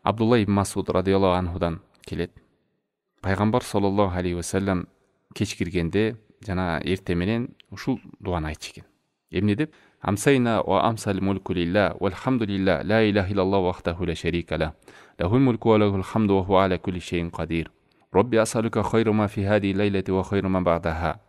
Абдулла ибн Масуд радиаллаху анхудан келет. Пайгамбар саллаллаху алейхи вассалам кеч киргенде жана эрте менен ушул дуаны айтчу экен. Эмне деп? Амсайна ва амсал мулку лилла валхамдулилла ла илаха иллаллах вахдаху ла шарика ла лахул мулку ва лахул хамду ва хува аля кулли шейин кадир. Робби асалука хайра ма фи хади лейлати ва хайра ма ба'даха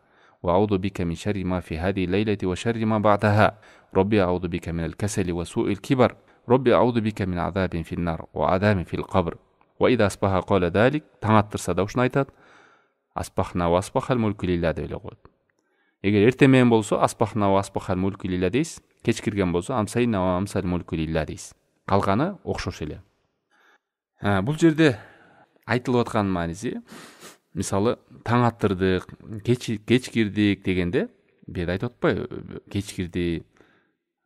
ва а'уду бика мин шарри ма фи хади лейлати ва шарри ма ба'даха. Робби а'уду бика мин аль-касали ва су'ил кибар. Робби а'уду бика мин азабин фил нар ва азабин фил кабр. Ва ида асбаха кала далик, таң аттырса да ушуну айтат. Асбахна ва асбахал мулку лилла деп эле коет. Эгер эрте менен болсо асбахна ва асбахал мулку лилла дейсиз, кеч кирген болсо амсайна ва амсал мулку лилла дейсиз. Калганы окшош эле. Бул жерде айтылып аткан мааниси, мисалы таң аттырдык, кеч кирдик дегенде, бир айтып атпайбы, кеч кирди,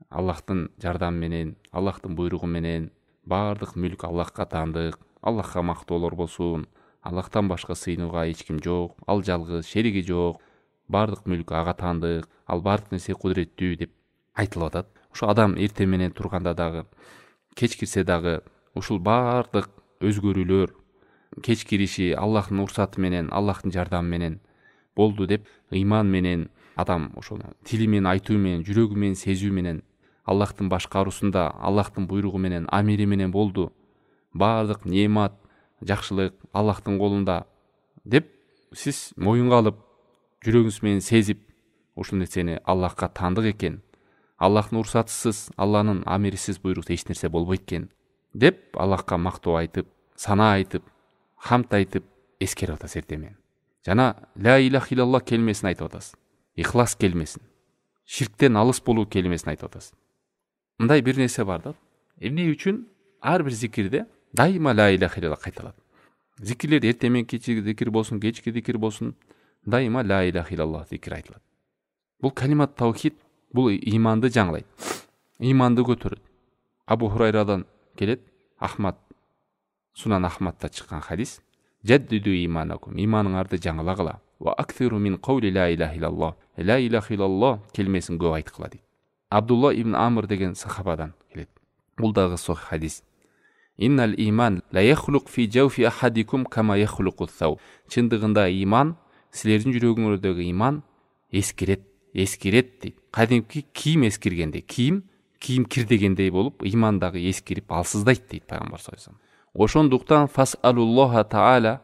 Аллахтын жардамы менен, Аллахтын буйругу менен, бардык мүлк Аллахка таандык, Аллахка мактоолор болсун, Аллахтан башка сыйынууга эч ким жок, ал жалгыз, шериги жок, бардык мүлк ага таандык, ал бардык нерсе кудуреттүү деп айтылып атат. Ошо адам эрте менен турганда дагы, кеч кирсе дагы, ушул бардык өзгөрүүлөр, кеч кириши Аллахтын уруксаты менен, Аллахтын жардамы менен болду деп ыйман менен адам ошону тили менен айтуу менен, жүрөгү менен сезүү менен, Аллахтын башкаруусунда, Аллахтын буйругу менен, амири менен болду. Бардык неемат, жакшылык Аллахтын колунда деп сиз моюнга алып, жүрөгүңүз менен сезип, ушул нерсени Аллахка таандык экен, Аллахтын уруксатысыз, Аллахнын амирисиз, буйруксуз эч нерсе болбойт экен деп Аллахка мактоо айтып, сана айтып, хамд айтып эскерип атасыз эрте менен. Жана ла илаха иллаллах келмесин айтып атасыз. Ихлас келмесин, ширктен алыс болуу келмесин айтып атасыз. Мындай бир нерсе бар да. Эмне үчүн ар бир зикирде дайыма ла илаха иллаллах кайталат. Зикирлер эрте менен кечки зикир болсун, кечки зикир болсун, дайыма ла илаха иллаллах зикир айтылат. Бул калимат таухид, бул иманды жаңылайт, иманды көтөрөт. Абу Хурайрадан келет, Сунан Ахмадта чыккан хадис: "Жаддиду иманакум, иманыңарды жаңылагыла. Ва аксиру мин каули ла илаха иллаллах, ла илаха иллаллах келмесин көп айткыла" дейт. Абдулла ибн Амр деген сахабадан келет. Бул дагы сохих хадис. "Иннал иман ла яхлук фи жауфи ахадикум кама яхлуку ас-сау." Чындыгында иман, силердин жүрөгүңөрдөгү иман эскирет дейт. Кадимки кийим эскиргендей, кийим кир дегендей болуп, иман дагы эскирип алсыздайт дейт пайгамбар саллаллаху алейхи вассалам. Ошондуктан фасалуллаха таала,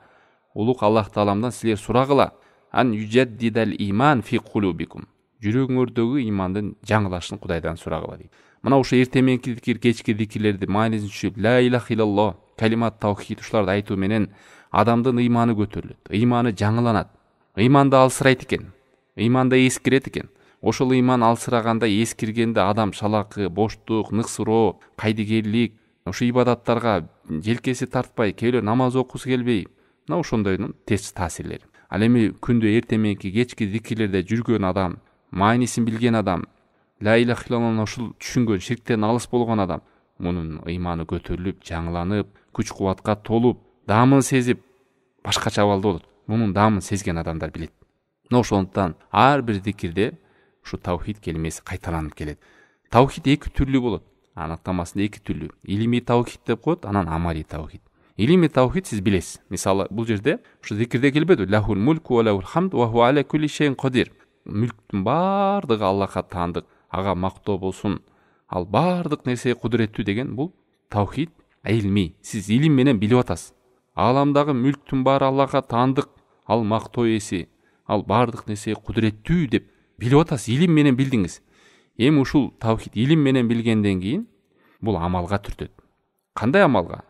улук Аллах тааламдан силер сурагыла, ан южаддидал иман фи кулубикум. Жүрөгүңөрдөгү имандын жаңылашын Кудайдан сурагыла дейт. Мына ошо эрте мененки зикир, кечки зикирлерди маанисин түшүп, ла илаха иллаллах, калимат таухид ушуларды айтуу менен адамдын ыйманы көтөрүлөт, ыйманы жаңыланат. Ыйманды алсырайт экен, ыйманды эскирет экен. Ошол ыйман алсыраганда, эскиргенде адам шалакы, боштук, ныксыроо, кайдыгерлик, ошо ибадаттарга желкеси тартпай, кээ намаз окуусу келбей, мына ошондойдун терс таасирлери. Ал эми күндө эрте мененки кечки зикирлерде жүргөн адам, маанисин билген адам, ла илаха иллаллахны ушул түшүнгөн, ширктен алыс болгон адам, мунун ыйманы көтөрүлүп, жаңыланып, күч кубатка толуп, даамын сезип, башкача абалда болот. Мунун даамын сезген адамдар билет. Мына ошондуктан ар бир зикирде ушу таухид келмеси кайталанып келет. Таухид эки түрлүү болот. Анықтамасында эки түрлүү. Илимий таухид деп коет, анан амалий таухид. Илимий таухид сиз билесиз. Мисалы, бул жерде ушу зикирде келбеди. Лахул мулку ва лахул хамд ва хуа аля кулли шейин кадир. Мүлктүн бардыгы Аллахка таандык, ага мактоо болсун. Ал бардык нерсеге кудуреттүү деген бул таухид илми. Сиз илим менен билип атасыз. Аламдагы мүлктүн баары Аллахка таандык, ал мактоо эси, ал бардык нерсеге кудуреттүү деп билип атасыз, илим менен билдиңиз. Эми ушул таухид илим менен билгенден кийин бул амалга түртөт. Кандай амалга?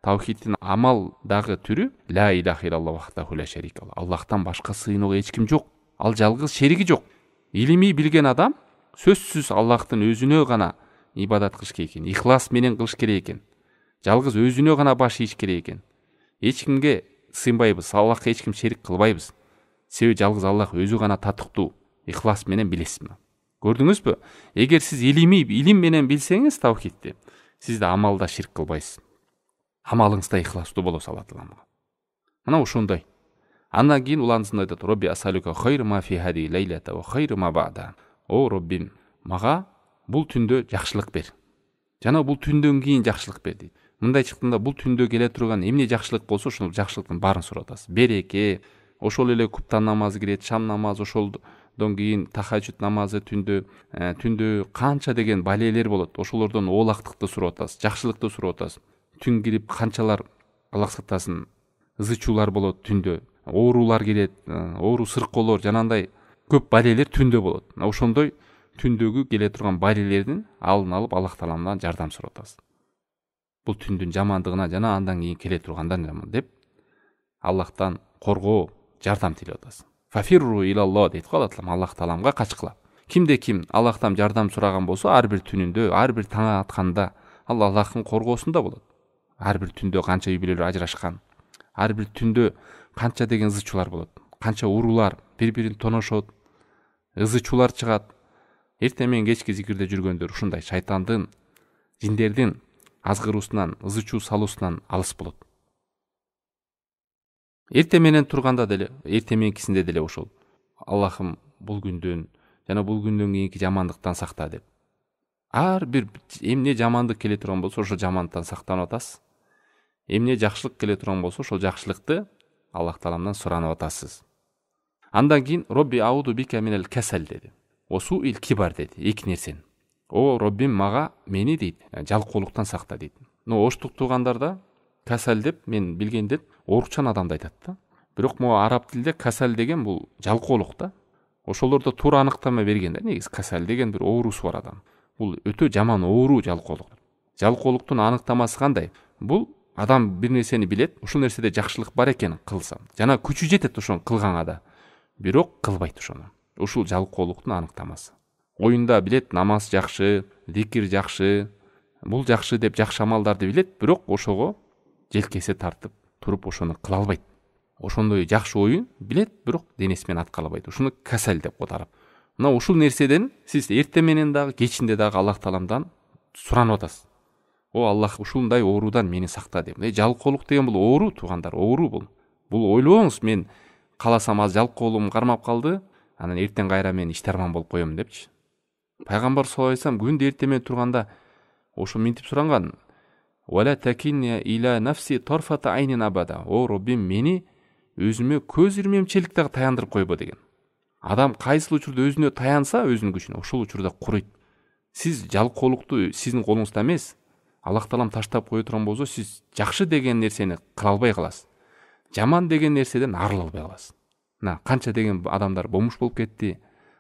Таухиддин амалдагы түрү ла илаха иллаллах вахдаху ла шарика ла. Аллахтан башка сыйынууга эч ким жок. Ал жалгыз, шериги жок. Илимий билген адам сөзсүз Аллахтын өзүнө гана ибадат кылыш керек экен, ихлас менен кылыш керек экен. Жалгыз өзүнө гана баш ийиш керек экен. Эч кимге сыйынбайбыз, Аллахка эч ким шерик кылбайбыз. Себеби жалгыз Аллах өзү гана татыктуу, ихлас менен билесизби? Көрдүңүзбү? Эгер сиз илим менен билсеңиз таухидти, сиз да амалда ширк кылбайсыз. Амалыңызда ихластуу болосуз Алла Тааламга. Мына ошондой. Андан кийин улансын айтат: "Робби асалука хайра ма фи хади лейлата ва хайра ма ба'да." О Роббим, мага бул түндө жакшылык бер. Жана бул түндөн кийин жакшылык бер дейт. мындай чыкканда бул түндө келе турган эмне жакшылык болсо ошол жакшылыктын баарын сурап атасыз. Береке, ошол эле куптан намазы кирет, шам намазы, ошолдон кийин тахажжуд намазы түндө канча деген балелер болот. Ошолордон оолактыкты сурап атасыз, жакшылыкты сурап атасыз. Түн кирип канчалар Аллах сактасын ызы чуулар болот түндө. Оорулар келет, оору сыркоолор, жанагындай көп балелер түндө болот. Ошондой түндөгү келе турган балелердин алдын алып Аллах Тааламдан жардам сурап атасыз. Бул түндүн жамандыгына жана андан кийин келе тургандан жаман деп Аллахтан коргоо, жардам тилеп атасыз. Фафирру илаллах дейт Аллах Таалам, Аллах Тааламга качкыла. Кимде ким Аллахтан жардам сураган болсо, ар бир түнүндө, ар бир таң атканда Аллахтын коргоосунда болот. Ар бир түндө канча үй бүлөлөр ажырашкан, ар бир түндө канча деген ызы чуулар болот, канча уруулар бири-бирин тоношот, ызы чуулар чыгат. Эртең менен кечки зикирде жүргөндөр ушундай шайтандын, жиндердин азгыруусунан, ызы чуу салуусунан алыс болот. Эртең менен турганда деле, эртең мененкисинде деле ошол Аллахым бул күндөн жана бул күндөн кийинки жамандыктан сакта деп. Ар бир эмне жамандык келе турган болсо, ошол жамандыктан сактанып атасыз. Эмне жакшылык келе турган болсо, ошол жакшылыкты Аллах Тааламдан суранып атасыз. Андан кийин Робби ауду бика минал касал деди. Осу ил кибар деди. Эки нерсени. О Роббим мени дейт, жалкоолуктан сакта дейт. Оштук туугандарда касал деп мен билгенде оорукчан адамды айтат да. Бирок могу араб тилде касал деген бул жалкоолук да. Ошолордо туура аныктама берген да. Негизи касал деген бир оорусу бар адам. Бул өтө жаман оору жалкоолук. Жалкоолуктун аныктамасы кандай? Бул адам бир нерсени билет, ушул нерседе жакшылык бар экен кылса, жана күчү жетет ошону кылганга да. Бирок кылбайт ошону. Ушул жалкоолуктун аныктамасы. Оюнда билет, намаз жакшы, зикир жакшы, бул жакшы деп жакшы амалдарды билет, бирок ошого желкеси тартып туруп ошону кыла албайт. Ошондой жакшы оюн билет, бирок денеси менен аткара албайт. Ушуну касал деп котарып. Мына ушул нерседен сиз эртең менен дагы, кечинде дагы Аллах Тааламдан суранып атасыз. О Аллах, ушундай оорудан мени сакта деп. Жалкоолук деген бул оору, туугандар, оору бул. Бул ойлобоңуз, мен кааласам аз жалкоолугум кармап калды, анан эртең кайра мен иштарман болуп коем депчи. Пайгамбар саллаллаху алейхи вассалам күндө эртең менен турганда ошо минтип суранган. Вала такинни иля нафси тарфата айнин абада. О Роббим, мени өзүмө көз ирмемчилик дагы таяндырып койбо деген. Адам кайсыл учурда өзүнө таянса, өзүнүн күчүнө, ошол учурда курuyт. Сиз жалкоолукту сиздин колуңузда эмес, Аллах Таалам таштап кое турган болсо, сиз жакшы деген нерсени кыла албай каласыз. Жаман деген нерседен арыла албай каласыз. Канча деген адамдар бомуш болуп кетти,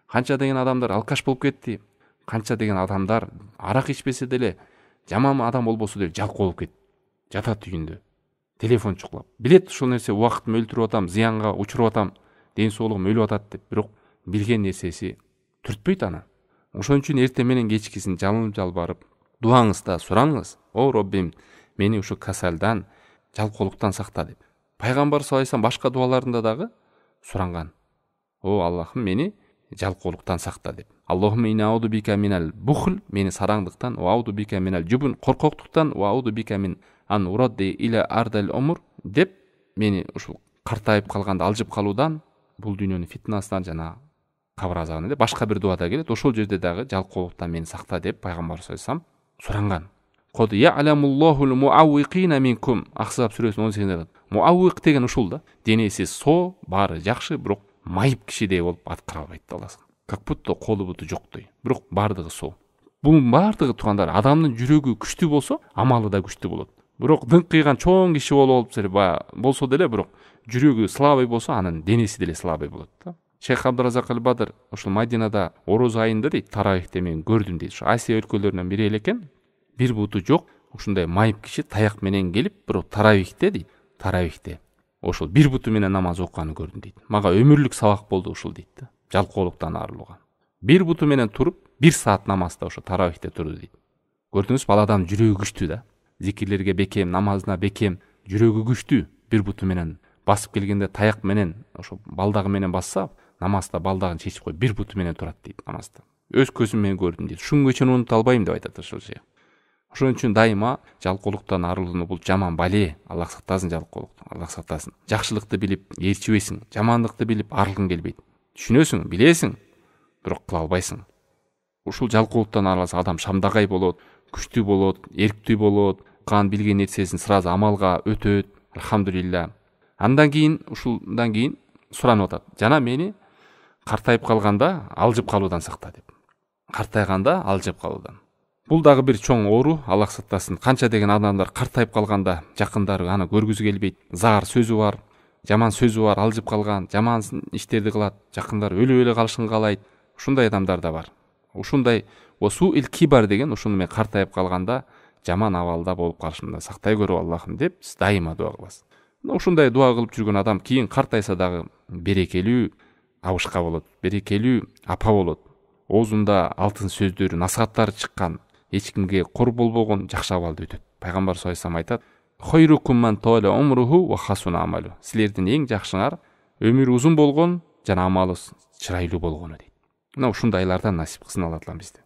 канча деген адамдар алкаш болуп кетти, канча деген адамдар арак ичпесе деле, жаман адам болбосо деле жалкоолуп кетти. Жатат үйүндө, телефон чукулап. Билет ушул нерсе убактымды өлтүрүп атам, зыянга учуруп атам, ден соолугум өлүп атат деп, бирок билген нерсеси түртпөйт аны. Ошон үчүн эртең менен кечкисин жалынып жалбарып, дуаңызда сураңыз. О Роббим, мени ушу касалдан, жалкоолуктан сакта деп. Пайгамбар саллаллаху алейхи вассалам башка дуаларында дагы суранган. О Аллахым, мени жалкоолуктан сакта деп. Аллахумма инна ауду бика минал бухл, мени сараңдыктан, ва ауду бика минал жубун, коркоктуктан, ва ауду бика мин ан урадди иля ардал умр деп, мени ушул картайып калганда, алжып калуудан, бул дүйнөнүн фитнасынан жана кабыр азабынан деп башка бир дуада келет. Ошол жерде дагы жалкоолуктан мени сакта деп пайгамбар саллаллаху алейхи вассалам суранган. Код я'ламуллахул муаввиқина минкум. Ахзаб сүрөсүнүн 18-де. Муаввиқ деген ушул да. Денеси со, баары жакшы, бирок майып кишидей болуп аткара албайт да Аллах. Как будто колу буту жоктой. Бирок баардыгы со. Бул баардыгы туугандар, адамдын жүрөгү күчтүү болсо, амалы да күчтүү болот. Бирок дыңкыйган чоң киши болсо деле, бирок жүрөгү слабый болсо, анын денеси деле слабый болот да. Шейх Абдуразак аль-Бадр ушул Мадинада ороз айында дейт, таравихте мен көрдүм дейт. Ушу Асия өлкөлөрүнөн бири эле экен. Бир буту жок, ушундай майып киши таяк менен келип, бирок таравихте дейт. Таравихте ошол бир буту менен намаз окуганын көрдүм дейт. Мага өмүрлүк сабак болду ушул дейт да. Жалкоолуктан арылууга. Бир буту менен туруп, 1 саат намазда ошо таравихте турду дейт. Көрдүңүзбү, ал адам жүрөгү күчтүү да. Зикирлерге бекем, намазына бекем, жүрөгү күчтүү. Бир буту менен басып келгенде таяк менен, ошо балдагы менен басса, намазда балдагын чечип коюп, бир буту менен турат дейт намазда. Өз көзүм менен көрдүм дейт. Шунгө чейин унута албайм деп айтат ошол же. Ошон үчүн дайыма жалкоолуктан арылууну бул жаман бале. Аллах сактасын жалкоолуктан, Аллах сактасын. Жакшылыкты билип ээрчибейсиң, жамандыкты билип арылгың келбейт. Түшүнөсүң, билесиң, бирок кыла албайсың. Ушул жалкоолуктан арылса адам шамдагай болот, күчтүү болот, эрктүү болот, уккан билген нерсесин сразу амалга өтөт, альхамдулилля. Андан кийин суранып атат. Жана мени картайып калганда алжып калуудан сакта деп. Картайганда алжып калуудан. Бул дагы бир чоң оору, Аллах сактасын. Канча деген адамдар картайып калганда жакындары аны көргүзү келбейт. Заар сөзү бар, жаман сөзү бар, алжып калган, жаман иштерди кылат, жакындары өлүп эле калышын каалайт. Ушундай адамдар да бар. Ушундай осу ил кибар деген ушуну мен картайып калганда жаман абалда болуп калышымдан сактай көрүп Аллахым деп дайыма дуа кылабыз. Ушундай дуа кылып жүргөн адам кийин картайса дагы берекелүү абышка болот, берекелүү апа болот. Оозунда алтын сөздөрү, насааттары чыккан, эч кимге кор болбогон жакшы абалды өтөт. Пайгамбар саллаллаху алейхи вассалам айтат: "Хойрукум ман тола умруху ва хасуна амалу." Силердин эң жакшыңар өмүрү узун болгон жана амалы чырайлуу болгону дейт. Мына ушундайлардан насип кылсын Алла таалам бизди.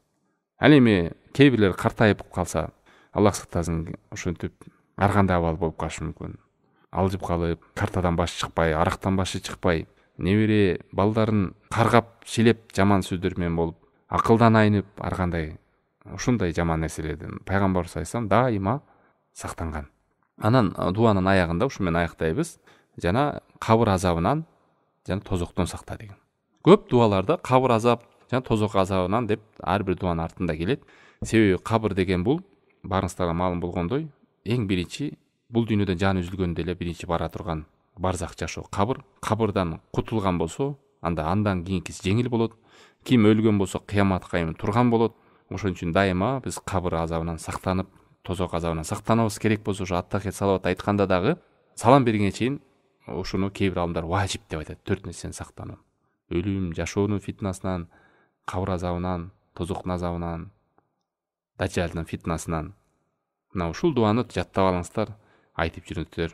Ал эми кээ бирлер картайып калса, Аллах сактасын, ошентип ар кандай абал болуп калышы мүмкүн. Алжып калып, картадан башы чыкпай, арактан башы чыкпай, небере балдарын каргап, шилеп жаман сөздөр менен болуп, акылдан айнып, ар кандай ушундай жаман нерселерден Пайгамбар саллаллаху алейхи вассалам дайыма сактанган. Анан дуанын аягында ушу менен аяктайбыз. Жана кабыр азабынан жана тозоктон сакта деген. Көп дуаларда кабыр азап жана тозок азабынан деп ар бир дуанын артында келет. Себеби кабыр деген бул барыңыздарга маалым болгондой, эң биринчи бул дүйнөдөн жаны үзүлгөндө эле биринчи бара турган барзак жашоо кабыр. Кабырдан кутулган болсо, андан кийинкиси жеңил болот. Ким өлгөн болсо кыяматка чейин турган болот. Ошон үчүн дайыма биз кабыр азабынан сактанып, тозок азабынан сактанабыз. Керек болсо ушу аттахият салават айтканда дагы салам бергенге чейин ушуну кээ бир аалымдар важип деп айтат. 4 нерсени сактануу: өлүм, жашоонун фитнасынан, кабыр азабынан, тозоктун азабынан, дажжалдын фитнасынан. Мына ушул дуаны жаттап алыңыздар, айтып жүрүңүздөр.